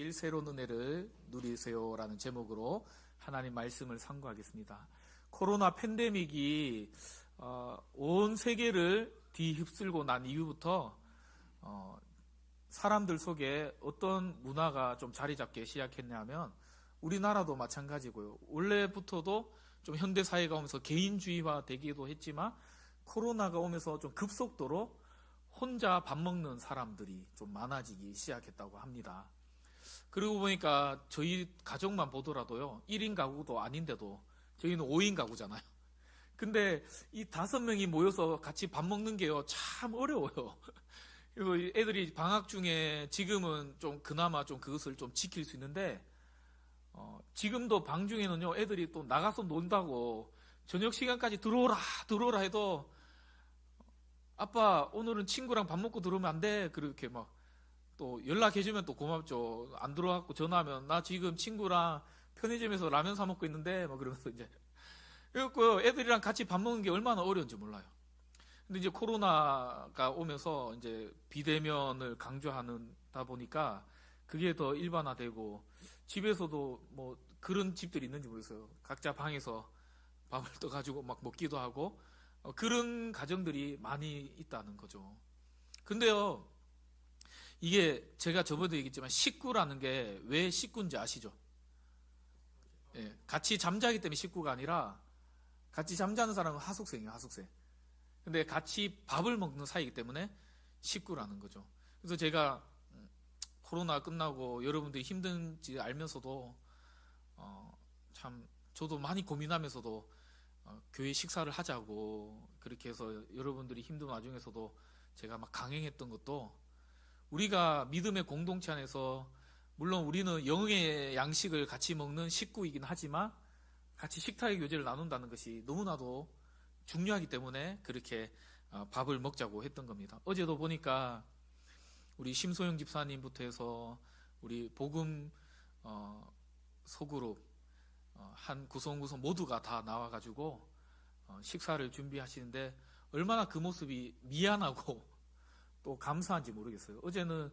매일 새로운 은혜를 누리세요라는 제목으로 하나님 말씀을 상고하겠습니다. 코로나 팬데믹이 온 세계를 뒤휩쓸고 난 이후부터 사람들 속에 어떤 문화가 좀 자리 잡기 시작했냐면 우리나라도 마찬가지고요. 원래부터도 좀 현대 사회가 오면서 개인주의화 되기도 했지만 코로나가 오면서 좀 급속도로 혼자 밥 먹는 사람들이 좀 많아지기 시작했다고 합니다. 그러고 보니까 저희 가족만 보더라도요, 1인 가구도 아닌데도 저희는 5인 가구잖아요. 근데 이 5명이 모여서 같이 밥 먹는 게요, 참 어려워요. 그리고 애들이 방학 중에 지금은 좀 그나마 좀 그것을 좀 지킬 수 있는데, 지금도 방 중에는요, 애들이 또 나가서 논다고 저녁 시간까지 들어오라 해도 아빠 오늘은 친구랑 밥 먹고 들어오면 안 돼. 그렇게 막 또 연락해주면 또 고맙죠. 안 들어와갖고 전화하면 나 지금 친구랑 편의점에서 라면 사 먹고 있는데 막 그러면서 이제 그래갖고 애들이랑 같이 밥 먹는 게 얼마나 어려운지 몰라요. 근데 이제 코로나가 오면서 이제 비대면을 강조하다 보니까 그게 더 일반화되고 집에서도 뭐 그런 집들이 있는지 모르겠어요. 각자 방에서 밥을 떠가지고 막 먹기도 하고 그런 가정들이 많이 있다는 거죠. 근데요, 이게 제가 저번에도 얘기했지만 식구라는 게 왜 식구인지 아시죠? 예, 같이 잠자기 때문에 식구가 아니라 같이 잠자는 사람은 하숙생이에요, 하숙생. 근데 같이 밥을 먹는 사이이기 때문에 식구라는 거죠. 그래서 제가 코로나 끝나고 여러분들이 힘든지 알면서도 참 저도 많이 고민하면서도 교회 식사를 하자고 그렇게 해서 여러분들이 힘든 와중에서도 제가 막 강행했던 것도 우리가 믿음의 공동체 안에서 물론 우리는 영의 양식을 같이 먹는 식구이긴 하지만 같이 식탁의 교제를 나눈다는 것이 너무나도 중요하기 때문에 그렇게 밥을 먹자고 했던 겁니다. 어제도 보니까 우리 심소영 집사님부터 해서 우리 복음 소그룹 한 구성 모두가 다 나와가지고 식사를 준비하시는데 얼마나 그 모습이 미안하고 또 감사한지 모르겠어요. 어제는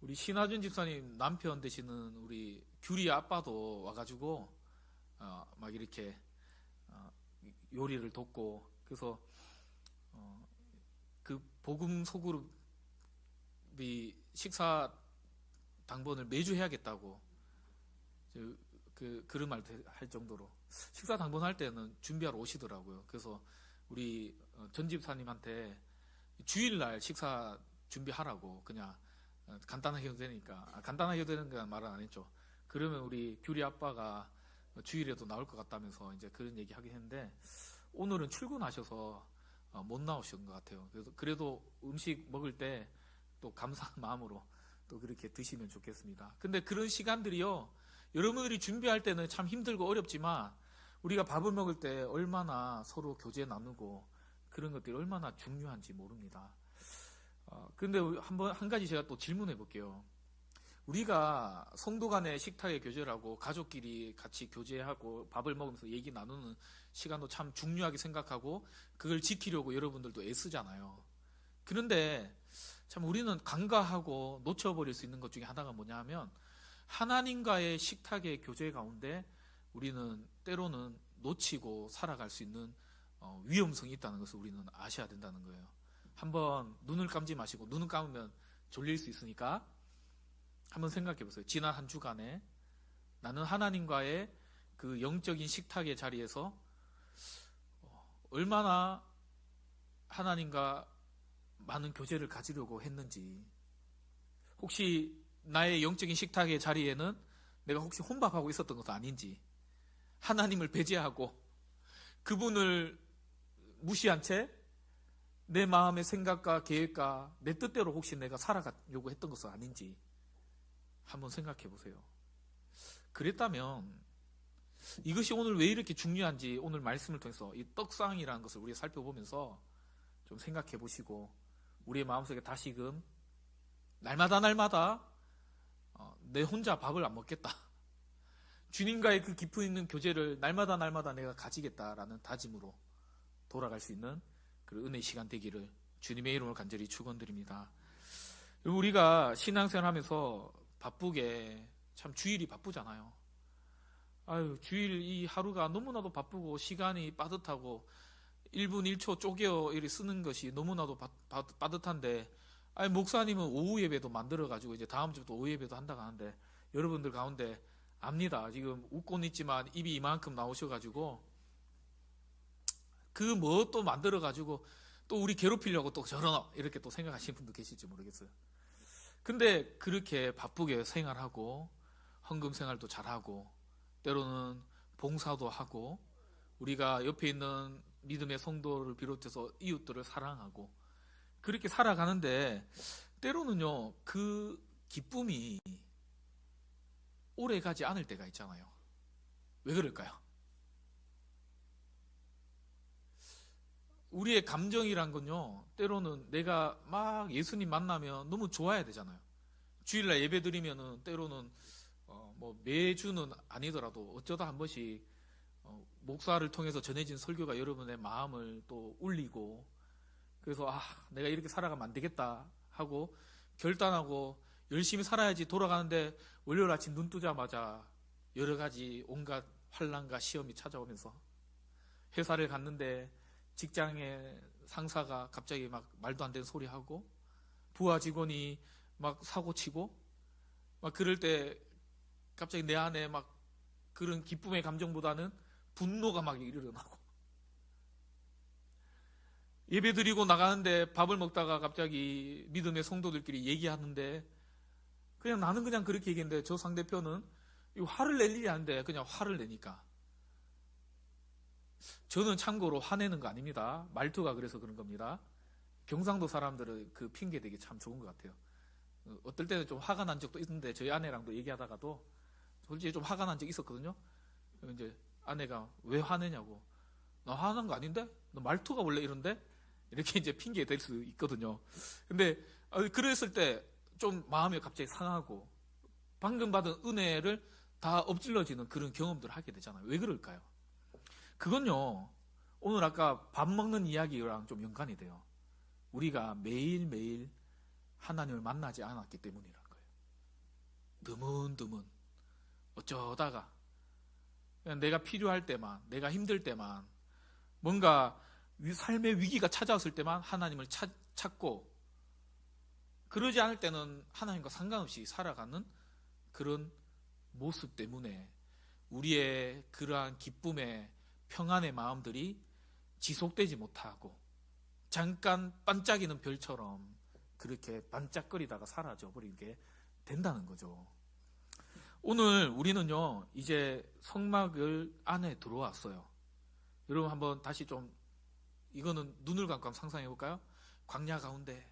우리 신하준 집사님 남편 되시는 우리 규리 아빠도 와가지고 막 이렇게 요리를 돕고 그래서 그 복음 소그룹이 식사 당번을 매주 해야겠다고 그런 말 할 정도로 식사 당번할 때는 준비하러 오시더라고요. 그래서 우리 전 집사님한테 주일날 식사 준비하라고 그냥 간단하게 해도 되니까 간단하게 해도 되는 건 말은 안 했죠. 그러면 우리 규리 아빠가 주일에도 나올 것 같다면서 이제 그런 얘기 하긴 했는데 오늘은 출근하셔서 못 나오신 것 같아요. 그래도 음식 먹을 때 또 감사한 마음으로 또 그렇게 드시면 좋겠습니다. 근데 그런 시간들이요, 여러분들이 준비할 때는 참 힘들고 어렵지만 우리가 밥을 먹을 때 얼마나 서로 교제 나누고 그런 것들이 얼마나 중요한지 모릅니다. 근데 한 가지 제가 또 질문해 볼게요. 우리가 성도 간의 식탁의 교제를 하고 가족끼리 같이 교제하고 밥을 먹으면서 얘기 나누는 시간도 참 중요하게 생각하고 그걸 지키려고 여러분들도 애쓰잖아요. 그런데 참 우리는 간과하고 놓쳐버릴 수 있는 것 중에 하나가 뭐냐 하면 하나님과의 식탁의 교제 가운데 우리는 때로는 놓치고 살아갈 수 있는 위험성이 있다는 것을 우리는 아셔야 된다는 거예요. 한번 눈을 감지 마시고 눈을 감으면 졸릴 수 있으니까 한번 생각해 보세요. 지난 한 주간에 나는 하나님과의 그 영적인 식탁의 자리에서 얼마나 하나님과 많은 교제를 가지려고 했는지, 혹시 나의 영적인 식탁의 자리에는 내가 혹시 혼밥하고 있었던 것도 아닌지, 하나님을 배제하고 그분을 무시한 채 내 마음의 생각과 계획과 내 뜻대로 혹시 내가 살아가려고 했던 것은 아닌지 한번 생각해 보세요. 그랬다면 이것이 오늘 왜 이렇게 중요한지 오늘 말씀을 통해서 이 떡상이라는 것을 우리가 살펴보면서 좀 생각해 보시고 우리의 마음속에 다시금 날마다 내 혼자 밥을 안 먹겠다, 주님과의 그 깊이 있는 교제를 날마다 내가 가지겠다라는 다짐으로 돌아갈 수 있는 그 은혜의 시간 되기를 주님의 이름으로 간절히 축원드립니다. 우리가 신앙생활하면서 바쁘게 참 주일이 바쁘잖아요. 아유, 주일 이 하루가 너무나도 바쁘고 시간이 빠듯하고 1분 1초 쪼개어 이렇게 쓰는 것이 너무나도 빠듯한데, 아니 목사님은 오후 예배도 만들어 가지고 이제 다음 주부터 오후 예배도 한다고 하는데, 여러분들 가운데 압니다. 지금 웃고는 있지만 입이 이만큼 나오셔가지고 그 뭐 또 만들어 가지고 또 우리 괴롭히려고 또 저러나 이렇게 또 생각하시는 분도 계실지 모르겠어요. 근데 그렇게 바쁘게 생활하고 헌금 생활도 잘하고 때로는 봉사도 하고 우리가 옆에 있는 믿음의 성도를 비롯해서 이웃들을 사랑하고 그렇게 살아가는데, 때로는요 그 기쁨이 오래 가지 않을 때가 있잖아요. 왜 그럴까요? 우리의 감정이란 건요, 때로는 내가 막 예수님 만나면 너무 좋아야 되잖아요. 주일날 예배 드리면은 때로는 뭐 매주는 아니더라도 어쩌다 한 번씩 목사를 통해서 전해진 설교가 여러분의 마음을 또 울리고, 그래서 내가 이렇게 살아가면 안 되겠다 하고 결단하고 열심히 살아야지 돌아가는데, 월요일 아침 눈 뜨자마자 여러 가지 온갖 환난과 시험이 찾아오면서, 회사를 갔는데 직장의 상사가 갑자기 막 말도 안 되는 소리 하고, 부하 직원이 막 사고 치고, 막 그럴 때 갑자기 내 안에 막 그런 기쁨의 감정보다는 분노가 막 일어나고, 예배 드리고 나가는데 밥을 먹다가 갑자기 믿음의 성도들끼리 얘기하는데, 나는 그냥 그렇게 얘기했는데 저 상대편은 화를 낼 일이 아닌데 그냥 화를 내니까. 저는 참고로 화내는 거 아닙니다. 말투가 그래서 그런 겁니다. 경상도 사람들은 그 핑계 대기 참 좋은 것 같아요. 어떨 때는 좀 화가 난 적도 있는데, 저희 아내랑도 얘기하다가도 솔직히 좀 화가 난 적이 있었거든요. 이제 아내가 왜 화내냐고, 나 화난 거 아닌데? 너 말투가 원래 이런데? 이렇게 이제 핑계 댈 수 있거든요. 근데 그랬을 때 좀 마음이 갑자기 상하고 방금 받은 은혜를 다 엎질러지는 그런 경험들을 하게 되잖아요. 왜 그럴까요? 그건요, 오늘 아까 밥 먹는 이야기랑 좀 연관이 돼요. 우리가 매일매일 하나님을 만나지 않았기 때문이라는 거예요. 드문드문 어쩌다가 그냥 내가 필요할 때만, 내가 힘들 때만, 뭔가 삶의 위기가 찾아왔을 때만 하나님을 찾고, 그러지 않을 때는 하나님과 상관없이 살아가는 그런 모습 때문에 우리의 그러한 기쁨의 평안의 마음들이 지속되지 못하고 잠깐 반짝이는 별처럼 그렇게 반짝거리다가 사라져 버리게 된다는 거죠. 오늘 우리는요 이제 성막을 안에 들어왔어요. 여러분 한번 다시 좀, 이거는 눈을 감고 한번 상상해 볼까요? 광야 가운데,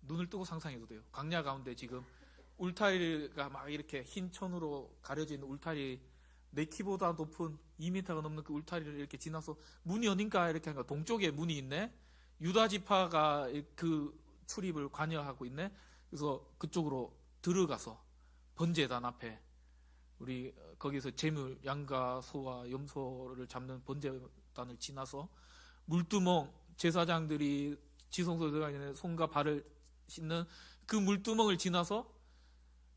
눈을 뜨고 상상해도 돼요. 광야 가운데 지금 울타리가 막 이렇게 흰 천으로 가려진 울타리, 내 키보다 높은 2m가 넘는 그 울타리를 이렇게 지나서 문이 어딘가 이렇게 하니까 동쪽에 문이 있네. 유다 지파가 그 출입을 관여하고 있네. 그래서 그쪽으로 들어가서 번제단 앞에 우리 거기서 제물, 양과 소와 염소를 잡는 번제단을 지나서 물두멍, 제사장들이 지성소에 들어가 있는 손과 발을 씻는 그 물두멍을 지나서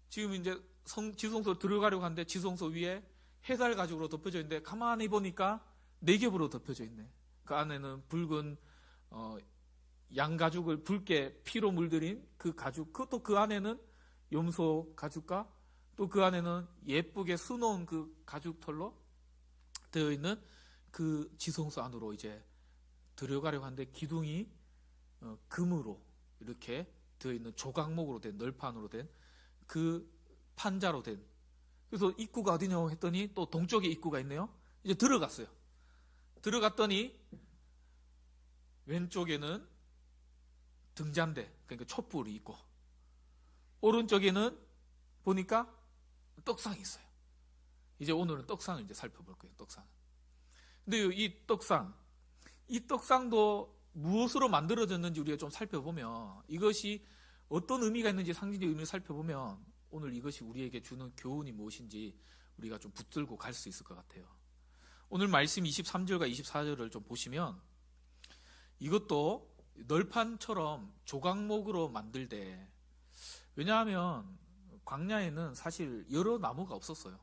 지금 이제 지성소 들어가려고 하는데, 지성소 위에 해달 가죽으로 덮여져 있는데 가만히 보니까 4겹으로 덮여져 있네. 그 안에는 붉은 양 가죽을 붉게 피로 물들인 그 가죽, 그것도 그 안에는 염소 가죽과 또 그 안에는 예쁘게 수놓은 그 가죽 털로 되어 있는 그 지성소 안으로 이제 들어가려고 하는데, 기둥이 금으로 이렇게 되어 있는 조각목으로 된, 널판으로 된 그 판자로 된. 그래서 입구가 어디냐고 했더니 또 동쪽에 입구가 있네요. 이제 들어갔어요. 들어갔더니 왼쪽에는 등잔대, 그러니까 촛불이 있고, 오른쪽에는 보니까 떡상이 있어요. 이제 오늘은 떡상을 이제 살펴볼 거예요. 떡상. 근데 이 떡상도 무엇으로 만들어졌는지 우리가 좀 살펴보면, 이것이 어떤 의미가 있는지, 상징적 의미를 살펴보면 오늘 이것이 우리에게 주는 교훈이 무엇인지 우리가 좀 붙들고 갈 수 있을 것 같아요. 오늘 말씀 23절과 24절을 좀 보시면, 이것도 널판처럼 조각목으로 만들되, 왜냐하면 광야에는 사실 여러 나무가 없었어요.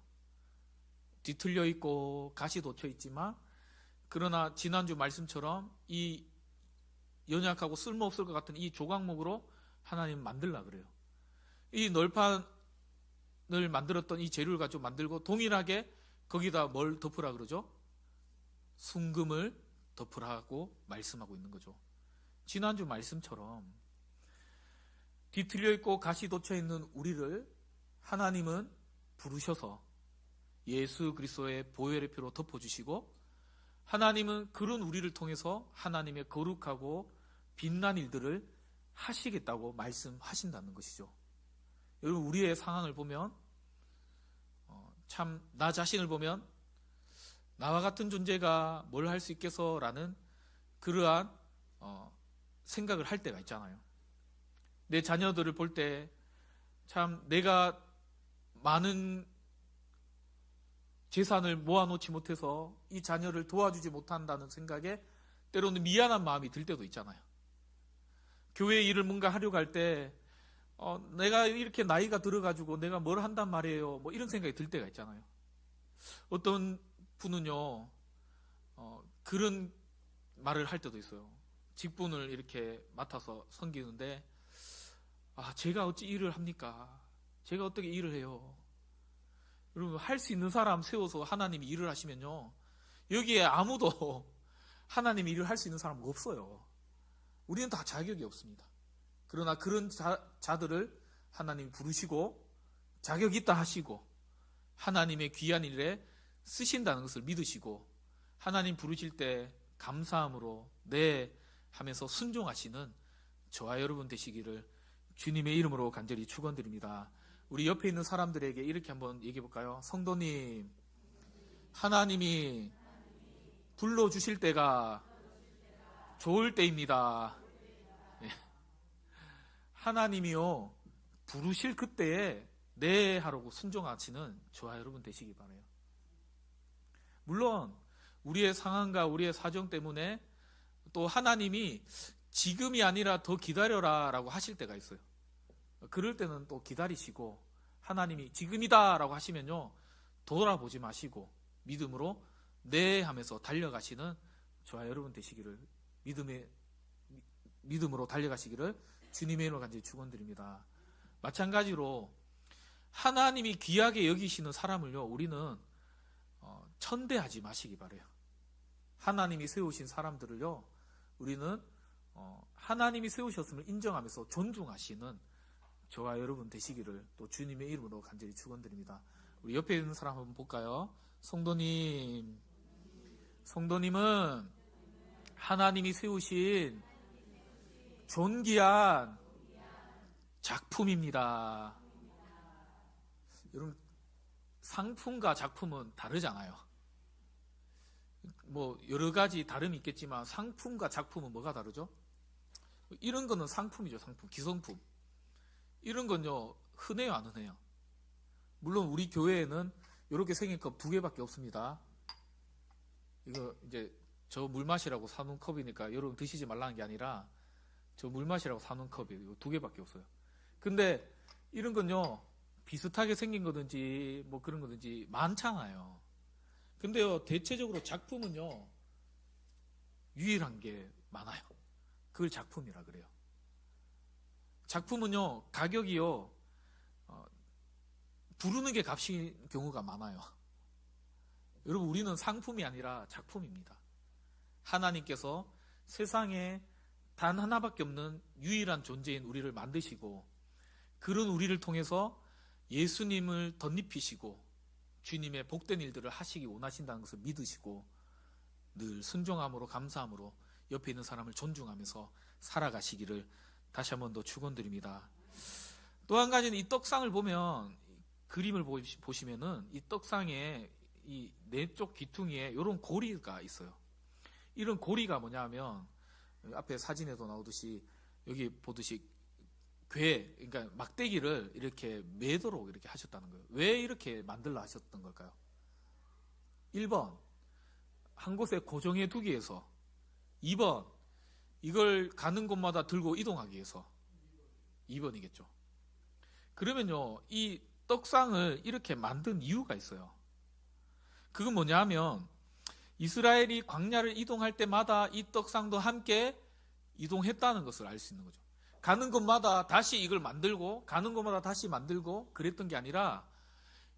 뒤틀려 있고 가시 돋쳐 있지만, 그러나 지난주 말씀처럼 이 연약하고 쓸모없을 것 같은 이 조각목으로 하나님 만들라 그래요. 이 널판을 만들었던 이 재료를 가지고 만들고 동일하게 거기다 뭘 덮으라 그러죠? 순금을 덮으라고 말씀하고 있는 거죠. 지난주 말씀처럼 뒤틀려 있고 가시 돋쳐 있는 우리를 하나님은 부르셔서 예수 그리스도의 보혈의 피로 덮어주시고, 하나님은 그런 우리를 통해서 하나님의 거룩하고 빛난 일들을 하시겠다고 말씀하신다는 것이죠. 여러분, 우리의 상황을 보면 참 나 자신을 보면 나와 같은 존재가 뭘 할 수 있겠어라는 그러한 생각을 할 때가 있잖아요. 내 자녀들을 볼 때 참 내가 많은 재산을 모아놓지 못해서 이 자녀를 도와주지 못한다는 생각에 때로는 미안한 마음이 들 때도 있잖아요. 교회 일을 뭔가 하려고 할 때 내가 이렇게 나이가 들어가지고 내가 뭘 한단 말이에요, 뭐 이런 생각이 들 때가 있잖아요. 어떤 분은요 그런 말을 할 때도 있어요. 직분을 이렇게 맡아서 섬기는데 제가 어찌 일을 합니까? 제가 어떻게 일을 해요? 여러분, 할 수 있는 사람 세워서 하나님이 일을 하시면요, 여기에 아무도 하나님이 일을 할 수 있는 사람은 없어요. 우리는 다 자격이 없습니다. 그러나 그런 자들을 하나님이 부르시고 자격이 있다 하시고 하나님의 귀한 일에 쓰신다는 것을 믿으시고, 하나님 부르실 때 감사함으로 네 하면서 순종하시는 저와 여러분 되시기를 주님의 이름으로 간절히 축원드립니다. 우리 옆에 있는 사람들에게 이렇게 한번 얘기해 볼까요? 성도님, 하나님이 불러주실 때가 좋을 때입니다. 네. 하나님이요 부르실 그때에 네 하라고 순종하시는 저와 여러분 되시기 바라요. 물론 우리의 상황과 우리의 사정 때문에 또 하나님이 지금이 아니라 더 기다려라 라고 하실 때가 있어요. 그럴 때는 또 기다리시고, 하나님이 지금이다 라고 하시면요 돌아보지 마시고 믿음으로 네 하면서 달려가시는 저와 여러분 되시기를, 믿음으로 달려가시기를 주님의 이름으로 간절히 축원드립니다. 마찬가지로 하나님이 귀하게 여기시는 사람을요 우리는 천대하지 마시기 바라요. 하나님이 세우신 사람들을요 우리는 하나님이 세우셨음을 인정하면서 존중하시는 저와 여러분 되시기를 또 주님의 이름으로 간절히 축원드립니다. 우리 옆에 있는 사람 한번 볼까요? 성도님, 성도님은 하나님이 세우신 존귀한 작품입니다. 여러분, 상품과 작품은 다르잖아요. 뭐 여러 가지 다름이 있겠지만 상품과 작품은 뭐가 다르죠? 이런 거는 상품이죠. 상품, 기성품. 이런 건요 흔해요, 안 흔해요? 물론 우리 교회에는 이렇게 생긴 컵 2개밖에 없습니다. 이거 이제 저 물 마시라고 사놓은 컵이니까 여러분 드시지 말라는 게 아니라 저 물 마시라고 사놓은 컵이 이거 2개밖에 없어요. 근데 이런 건요 비슷하게 생긴 거든지 뭐 그런 거든지 많잖아요. 근데요 대체적으로 작품은요 유일한 게 많아요. 그걸 작품이라 그래요. 작품은요 가격이요 부르는 게 값인 경우가 많아요. 여러분, 우리는 상품이 아니라 작품입니다. 하나님께서 세상에 단 하나밖에 없는 유일한 존재인 우리를 만드시고, 그런 우리를 통해서 예수님을 덧입히시고 주님의 복된 일들을 하시기 원하신다는 것을 믿으시고 늘 순종함으로 감사함으로 옆에 있는 사람을 존중하면서 살아가시기를 다시 한 번 더 축원드립니다. 또 한 가지는 이 떡상을 보면, 그림을 보시면은 이 떡상에 이 네 쪽 귀퉁이에 이런 고리가 있어요. 이런 고리가 뭐냐면 앞에 사진에도 나오듯이 여기 보듯이 그러니까 막대기를 이렇게 매도록 이렇게 하셨다는 거예요. 왜 이렇게 만들라 하셨던 걸까요? 1번, 한 곳에 고정해 두기 위해서. 2번, 이걸 가는 곳마다 들고 이동하기 위해서. 2번이겠죠. 그러면요, 이 떡상을 이렇게 만든 이유가 있어요. 그건 뭐냐 하면 이스라엘이 광야를 이동할 때마다 이 떡상도 함께 이동했다는 것을 알 수 있는 거죠. 가는 곳마다 다시 이걸 만들고 가는 곳마다 다시 만들고 그랬던 게 아니라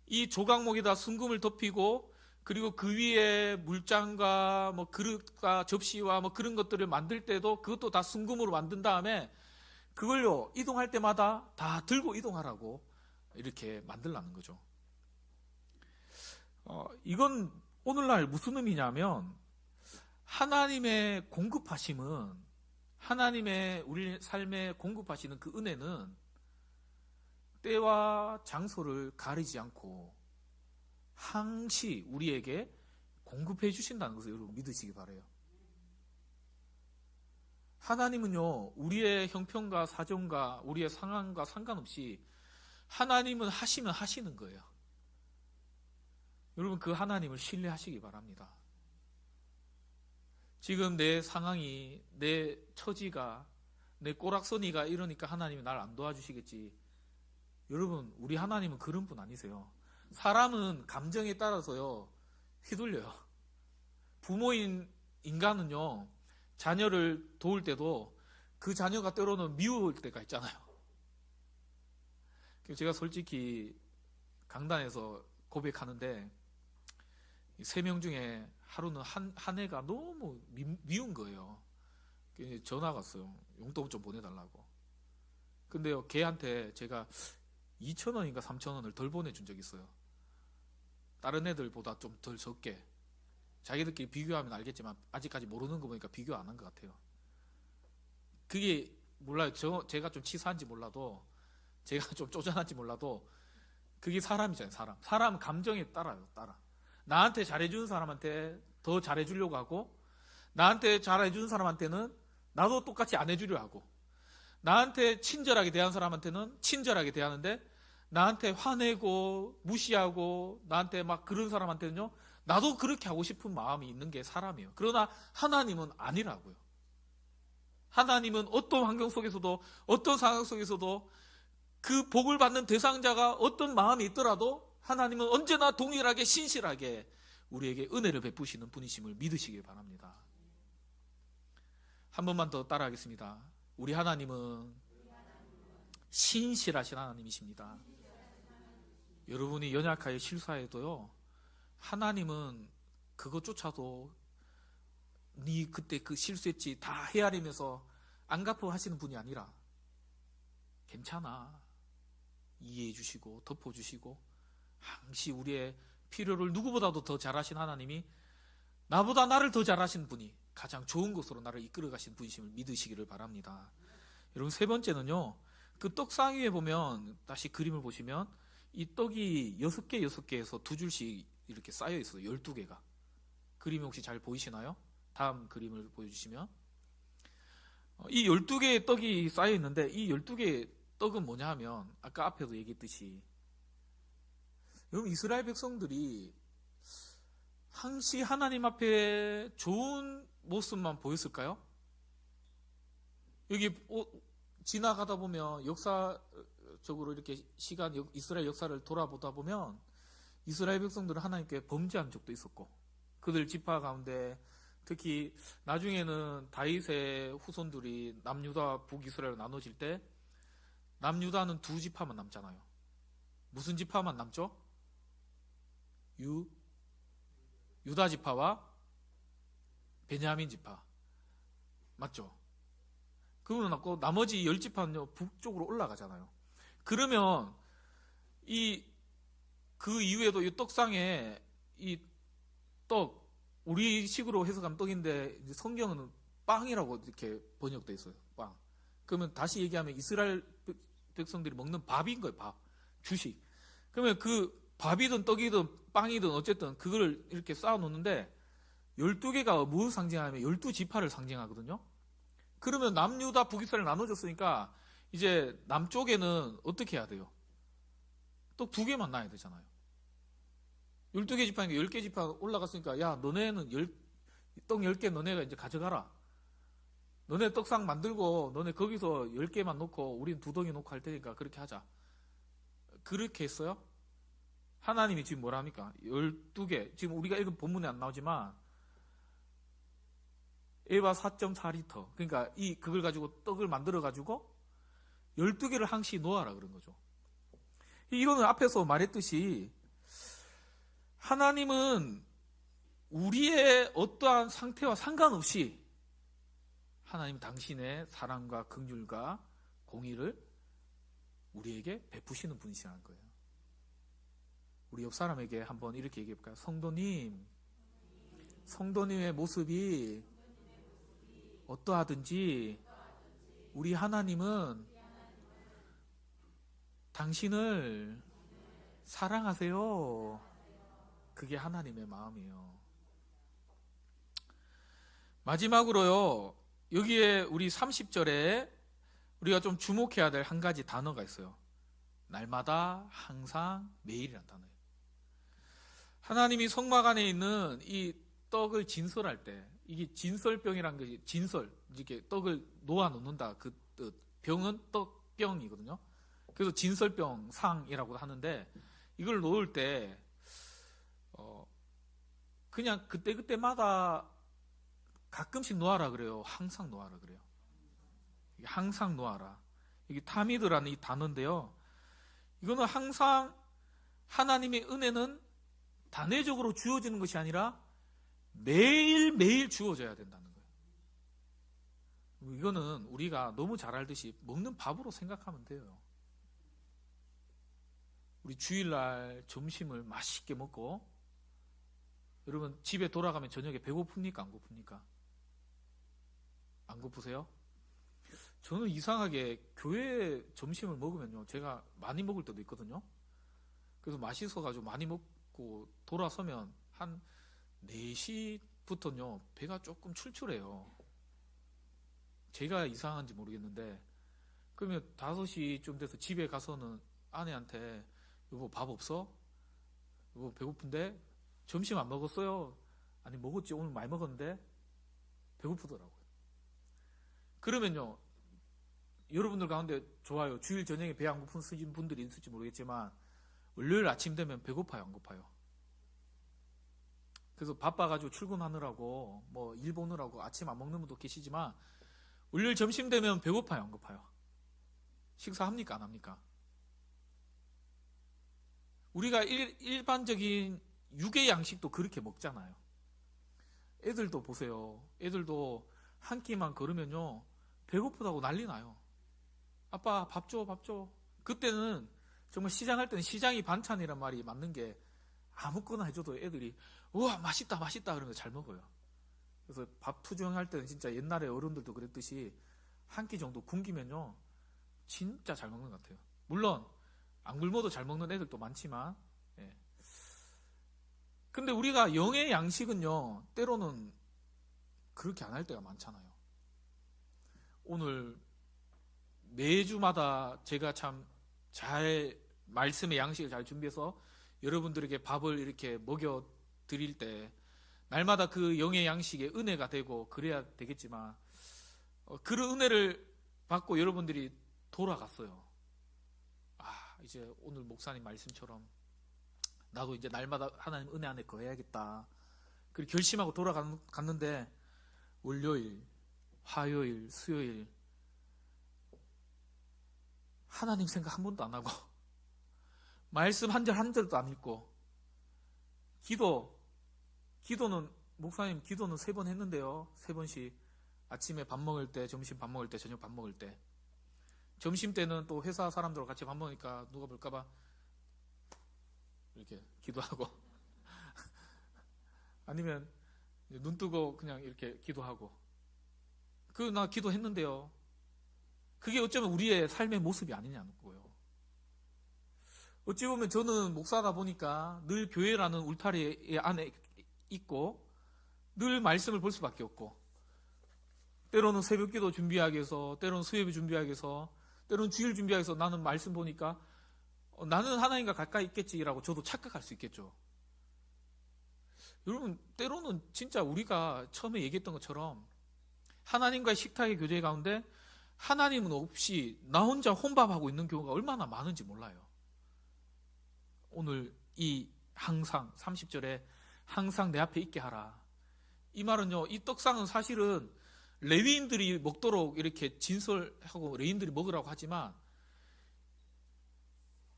이 조각목에다 순금을 덮이고 그리고 그 위에 물장과 뭐 그릇과 접시와 뭐 그런 것들을 만들 때도 그것도 다 순금으로 만든 다음에 그걸요 이동할 때마다 다 들고 이동하라고 이렇게 만들라는 거죠. 이건 오늘날 무슨 의미냐면 하나님의 공급하심은 하나님의 우리 삶에 공급하시는 그 은혜는 때와 장소를 가리지 않고 항시 우리에게 공급해 주신다는 것을 여러분 믿으시기 바라요. 하나님은요, 우리의 형편과 사정과 우리의 상황과 상관없이 하나님은 하시면 하시는 거예요. 여러분 그 하나님을 신뢰하시기 바랍니다. 지금 내 상황이, 내 처지가, 내 꼬락서니가 이러니까 하나님이 날 안 도와주시겠지. 여러분 우리 하나님은 그런 분 아니세요. 사람은 감정에 따라서요 휘둘려요. 부모인 인간은요 자녀를 도울 때도 그 자녀가 때로는 미울 때가 있잖아요. 제가 솔직히 강단에서 고백하는데 3명 중에 하루는 한 애가 너무 미운 거예요. 전화가 왔어요. 용돈 좀 보내달라고. 근데요 걔한테 제가 2,000원인가 3,000원을 덜 보내준 적이 있어요. 다른 애들보다 좀 덜 적게. 자기들끼리 비교하면 알겠지만 아직까지 모르는 거 보니까 비교 안 한 것 같아요. 그게 몰라요. 제가 좀 치사한지 몰라도 제가 좀 쪼잔한지 몰라도 그게 사람이잖아요. 사람 감정에 따라요. 나한테 잘해주는 사람한테 더 잘해주려고 하고 나한테 잘해주는 사람한테는 나도 똑같이 안 해주려 하고 나한테 친절하게 대한 사람한테는 친절하게 대하는데 나한테 화내고 무시하고 나한테 막 그런 사람한테는요 나도 그렇게 하고 싶은 마음이 있는 게 사람이에요. 그러나 하나님은 아니라고요. 하나님은 어떤 환경 속에서도 어떤 상황 속에서도 그 복을 받는 대상자가 어떤 마음이 있더라도 하나님은 언제나 동일하게 신실하게 우리에게 은혜를 베푸시는 분이심을 믿으시길 바랍니다. 한 번만 더 따라하겠습니다. 우리 하나님은 신실하신 하나님이십니다. 여러분이 연약하여 실수해도요 하나님은 그것조차도 네 그때 그 실수했지 다 헤아리면서 안 갚어 하시는 분이 아니라 괜찮아 이해해 주시고 덮어 주시고 항시 우리의 필요를 누구보다도 더 잘하신 하나님이 나보다 나를 더 잘하신 분이 가장 좋은 곳으로 나를 이끌어 가신 분이심을 믿으시기를 바랍니다. 여러분 3번째는요 그 떡상 위에 보면 다시 그림을 보시면 이 떡이 6개에서 2줄씩 이렇게 쌓여 있어요. 12개가. 그림이 혹시 잘 보이시나요? 다음 그림을 보여주시면 이 12개의 떡이 쌓여 있는데 이 12개의 떡은 뭐냐 하면 아까 앞에도 얘기했듯이 여러분 이스라엘 백성들이 항시 하나님 앞에 좋은 모습만 보였을까요? 여기 지나가다 보면 역사적으로 이렇게 이스라엘 역사를 돌아보다 보면 이스라엘 백성들은 하나님께 범죄한 적도 있었고 그들 지파 가운데 특히 나중에는 다윗의 후손들이 남유다 북이스라엘로 나눠질 때 남유다는 2지파만 남잖아요. 무슨 지파만 남죠? 유다 지파와 베냐민 지파 맞죠? 그러면 남고 나머지 10지파는요 북쪽으로 올라가잖아요. 그러면 그 이후에도 이 떡상에 이 떡 우리 식으로 해석하면 떡인데 성경은 빵이라고 이렇게 번역되어 있어요. 빵. 그러면 다시 얘기하면 이스라엘 백성들이 먹는 밥인 거예요. 밥. 주식. 그러면 그 밥이든 떡이든 빵이든 어쨌든 그걸 이렇게 쌓아놓는데 12개가 무엇을 상징하냐면 12지파를 상징하거든요. 그러면 남유다 북이스라엘 나눠졌으니까 이제 남쪽에는 어떻게 해야 돼요? 떡 2개만 놔야 되잖아요. 12개 지파니까 10개 지파 올라갔으니까 야 너네는 떡 10개 너네가 이제 가져가라. 너네 떡상 만들고 너네 거기서 10개만 놓고 우린 2덩이 놓고 할 테니까 그렇게 하자. 그렇게 했어요? 하나님이 지금 뭐라 합니까? 12개. 지금 우리가 읽은 본문에 안 나오지만 에바 4.4리터. 그러니까 그걸 가지고 떡을 만들어 가지고 12개를 항시 놓아라 그런 거죠. 이거는 앞에서 말했듯이 하나님은 우리의 어떠한 상태와 상관없이 하나님 당신의 사랑과 긍휼과 공의를 우리에게 베푸시는 분이시라는 거예요. 우리 옆 사람에게 한번 이렇게 얘기해 볼까요? 성도님의 모습이 어떠하든지 우리 하나님은 당신을 사랑하세요. 그게 하나님의 마음이에요. 마지막으로요, 여기에 우리 30절에 우리가 좀 주목해야 될 한 가지 단어가 있어요. 날마다, 항상, 매일이라는 단어예요. 하나님이 성막 안에 있는 이 떡을 진설할 때, 이게 진설병이라는 게 진설, 이렇게 떡을 놓아 놓는다 그 뜻. 병은 떡병이거든요. 그래서 진설병 상이라고 하는데, 이걸 놓을 때 그냥 그때마다 가끔씩 놓아라 그래요? 항상 놓아라 그래요? 항상 놓아라. 이게 타미드라는 이 단어인데요. 이거는 항상 하나님의 은혜는 단회적으로 주어지는 것이 아니라 매일매일 주어져야 된다는 거예요. 이거는 우리가 너무 잘 알듯이 먹는 밥으로 생각하면 돼요. 우리 주일날 점심을 맛있게 먹고 여러분 집에 돌아가면 저녁에 배고픕니까? 안 고픕니까? 안 고프세요? 저는 이상하게 교회 점심을 먹으면요, 제가 많이 먹을 때도 있거든요. 그래서 맛있어가지고 많이 먹고 돌아서면 한 4시부터는요 배가 조금 출출해요. 제가 이상한지 모르겠는데, 그러면 5시쯤 돼서 집에 가서는 아내한테 여보 밥 없어? 여보 배고픈데? 점심 안 먹었어요? 아니 먹었지, 오늘 많이 먹었는데? 배고프더라고요. 그러면요, 여러분들 가운데 좋아요, 주일 저녁에 배 안 고픈 분들이 있을지 모르겠지만 월요일 아침 되면 배고파요, 안 고파요? 그래서 바빠가지고 출근하느라고 뭐 일 보느라고 아침 안 먹는 분도 계시지만 월요일 점심 되면 배고파요, 안 고파요? 식사합니까, 안 합니까? 우리가 일반적인 육의 양식도 그렇게 먹잖아요. 애들도 보세요. 애들도 한 끼만 걸으면요 배고프다고 난리 나요. 아빠 밥 줘, 밥 줘. 그때는 정말 시장할 때는 시장이 반찬이란 말이 맞는 게 아무거나 해줘도 애들이 우와 맛있다 맛있다 그러면서 잘 먹어요. 그래서 밥 투정할 때는 진짜 옛날에 어른들도 그랬듯이 한 끼 정도 굶기면요 진짜 잘 먹는 것 같아요. 물론 안 굶어도 잘 먹는 애들도 많지만, 예. 근데 우리가 영의 양식은요 때로는 그렇게 안 할 때가 많잖아요. 오늘 매주마다 제가 참 잘 말씀의 양식을 잘 준비해서 여러분들에게 밥을 이렇게 먹여 드릴 때 날마다 그 영의 양식에 은혜가 되고 그래야 되겠지만, 그런 은혜를 받고 여러분들이 돌아갔어요. 이제 오늘 목사님 말씀처럼 나도 이제 날마다 하나님 은혜 안에 거해야겠다. 그리고 결심하고 돌아갔는데 월요일, 화요일, 수요일 하나님 생각 한 번도 안 하고 말씀 한 절 한 절도 안 읽고 기도는 목사님 기도는 3번 했는데요. 3번씩 아침에 밥 먹을 때, 점심 밥 먹을 때, 저녁 밥 먹을 때. 점심 때는 또 회사 사람들과 같이 밥 먹으니까 누가 볼까봐 이렇게 기도하고 아니면 눈 뜨고 그냥 이렇게 기도하고. 나 기도했는데요. 그게 어쩌면 우리의 삶의 모습이 아니냐는 거예요. 어찌 보면 저는 목사다 보니까 늘 교회라는 울타리 안에 있고 늘 말씀을 볼 수밖에 없고, 때로는 새벽기도 준비하기 위해서, 때로는 수요일 준비하기 위해서, 때로는 주일 준비하기 위해서 나는 말씀 보니까 나는 하나님과 가까이 있겠지라고 저도 착각할 수 있겠죠. 여러분 때로는 진짜 우리가 처음에 얘기했던 것처럼 하나님과의 식탁의 교제 가운데 하나님은 없이 나 혼자 혼밥하고 있는 경우가 얼마나 많은지 몰라요. 오늘 이 항상 30절에 항상 내 앞에 있게 하라. 이 말은요, 이 떡상은 사실은 레위인들이 먹도록 이렇게 진설하고 레위인들이 먹으라고 하지만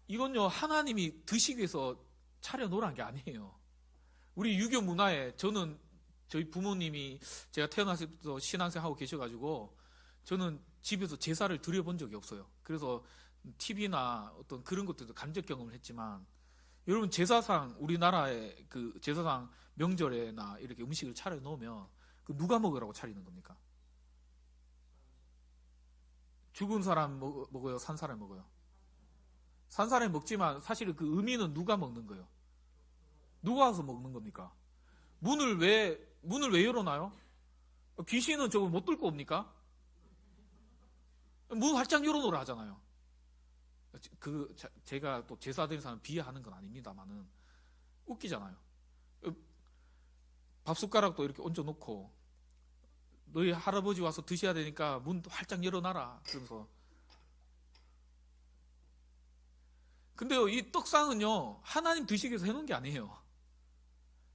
이건요, 하나님이 드시기 위해서 차려놓으란 게 아니에요. 우리 유교 문화에 저는 저희 부모님이 제가 태어났을 때부터 신앙생활 하고 계셔가지고 저는 집에서 제사를 드려본 적이 없어요. 그래서 TV나 어떤 그런 것들도 간접 경험을 했지만 여러분 제사상 우리나라의 그 제사상 명절에나 이렇게 음식을 차려 놓으면 그 누가 먹으라고 차리는 겁니까? 죽은 사람 먹어요? 산 사람 먹어요? 산 사람이 먹지만 사실 그 의미는 누가 먹는 거예요? 누가 와서 먹는 겁니까? 문을 왜 열어놔요? 귀신은 저거 못 뚫고 옵니까? 문 활짝 열어놓으라 하잖아요. 제가 또 제사 드리는 사람 비하하는 건 아닙니다만은 웃기잖아요. 밥숟가락도 이렇게 얹어놓고 너희 할아버지 와서 드셔야 되니까 문 활짝 열어놔라 그러면서. 근데요, 이 떡상은요 하나님 드시기 위해서 해놓은 게 아니에요.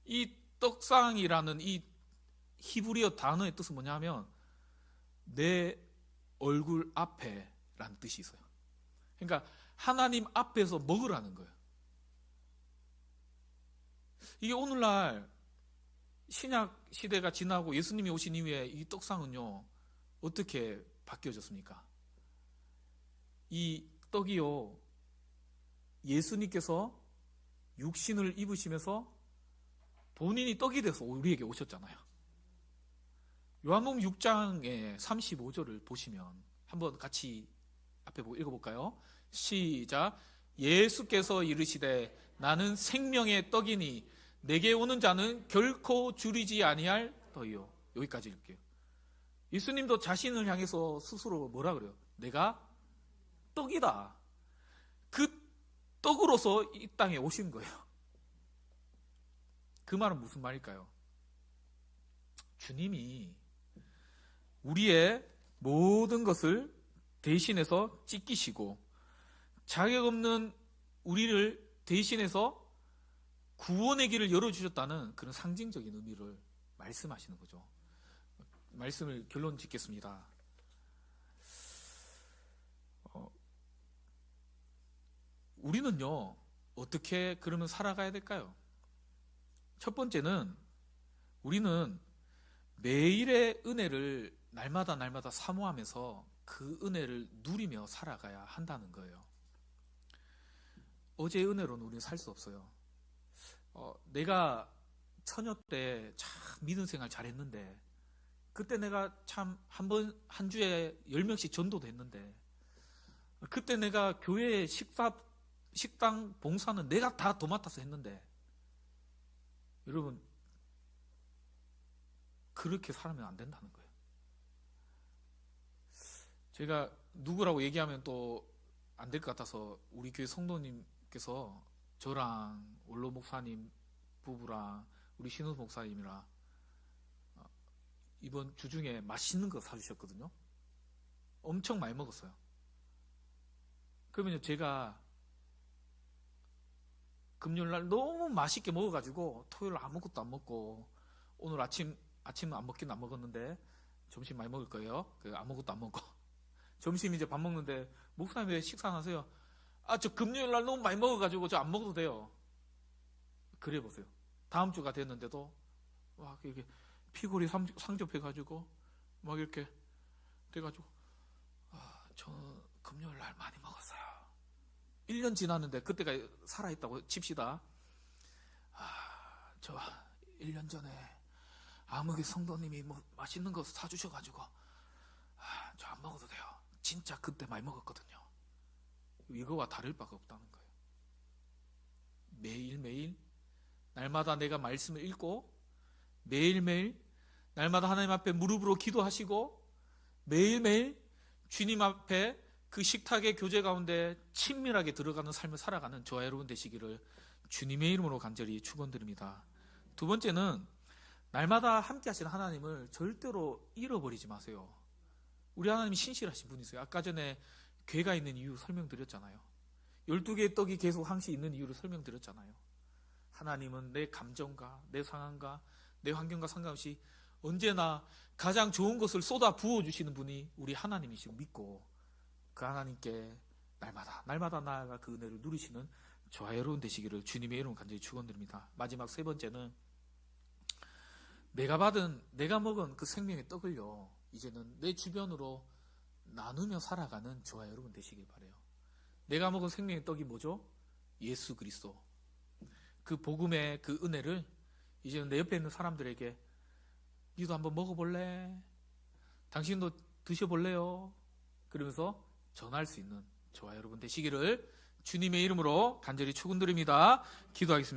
이 떡상이라는 이 히브리어 단어의 뜻은 뭐냐면 내 얼굴 앞에 라는 뜻이 있어요. 그러니까 하나님 앞에서 먹으라는 거예요. 이게 오늘날 신약 시대가 지나고 예수님이 오신 이후에 이 떡상은요 어떻게 바뀌어졌습니까? 이 떡이요 예수님께서 육신을 입으시면서 본인이 떡이 돼서 우리에게 오셨잖아요. 요한복음 6장의 35절을 보시면 한번 같이 앞에 보고 읽어볼까요? 시작. 예수께서 이르시되 나는 생명의 떡이니 내게 오는 자는 결코 줄이지 아니할 떡이요. 여기까지 읽게요. 예수님도 자신을 향해서 스스로 뭐라 그래요? 내가 떡이다. 그 떡으로서 이 땅에 오신 거예요. 그 말은 무슨 말일까요? 주님이 우리의 모든 것을 대신해서 찢기시고 자격 없는 우리를 대신해서 구원의 길을 열어주셨다는 그런 상징적인 의미를 말씀하시는 거죠. 말씀을 결론 짓겠습니다. 우리는요 어떻게 그러면 살아가야 될까요? 첫 번째는 우리는 매일의 은혜를 날마다 사모하면서 그 은혜를 누리며 살아가야 한다는 거예요. 어제의 은혜로는 우리는 살 수 없어요. 내가 처녀 때 참 믿음 생활 잘했는데 그때 내가 참 한 주에 10명씩 전도도 했는데 그때 내가 교회 식당 봉사는 내가 다 도맡아서 했는데 여러분 그렇게 살면 안 된다는 거예요. 제가 누구라고 얘기하면 또 안 될 것 같아서 우리 교회 성도님께서 저랑 원로 목사님 부부랑 우리 신우 목사님이랑 이번 주 중에 맛있는 거 사주셨거든요. 엄청 많이 먹었어요. 그러면 제가 금요일날 너무 맛있게 먹어가지고 토요일 아무것도 안 먹고 오늘 아침은 안 먹긴 안 먹었는데 점심 많이 먹을 거예요. 아무것도 안 먹고 점심 이제 밥 먹는데 목사님 왜 식사 안 하세요? 저 금요일날 너무 많이 먹어가지고 저 안 먹어도 돼요. 그래 보세요. 다음 주가 됐는데도 막 이렇게 피골이 상접해가지고 막 이렇게 돼가지고 저는 금요일날 많이 먹었어요. 1년 지났는데 그때가 살아있다고 칩시다. 저 1년 전에 아무개 성도님이 뭐 맛있는 거 사주셔가지고 저 안 먹어도 돼요. 진짜 그때 많이 먹었거든요. 이거와 다를 바가 없다는 거예요. 매일매일 날마다 내가 말씀을 읽고 매일매일 날마다 하나님 앞에 무릎으로 기도하시고 매일매일 주님 앞에 그 식탁의 교제 가운데 친밀하게 들어가는 삶을 살아가는 저와 여러분 되시기를 주님의 이름으로 간절히 축원드립니다. 두 번째는 날마다 함께 하시는 하나님을 절대로 잃어버리지 마세요. 우리 하나님이 신실하신 분이세요. 아까 전에 괴가 있는 이유 설명드렸잖아요. 12개의 떡이 계속 항시 있는 이유를 설명드렸잖아요. 하나님은 내 감정과 내 상황과 내 환경과 상관없이 언제나 가장 좋은 것을 쏟아 부어주시는 분이 우리 하나님이시고 믿고 그 하나님께 날마다 나아가 그 은혜를 누리시는 저와 여러분 되시기를 주님의 이름으로 간절히 축원드립니다. 마지막 세 번째는 내가 먹은 그 생명의 떡을요, 이제는 내 주변으로 나누며 살아가는 저와 여러분 되시길 바라요. 내가 먹은 생명의 떡이 뭐죠? 예수 그리스도. 그 복음의 그 은혜를 이제는 내 옆에 있는 사람들에게 니도 한번 먹어볼래? 당신도 드셔볼래요? 그러면서 전할 수 있는 저와 여러분 되시기를 주님의 이름으로 간절히 축원드립니다. 기도하겠습니다.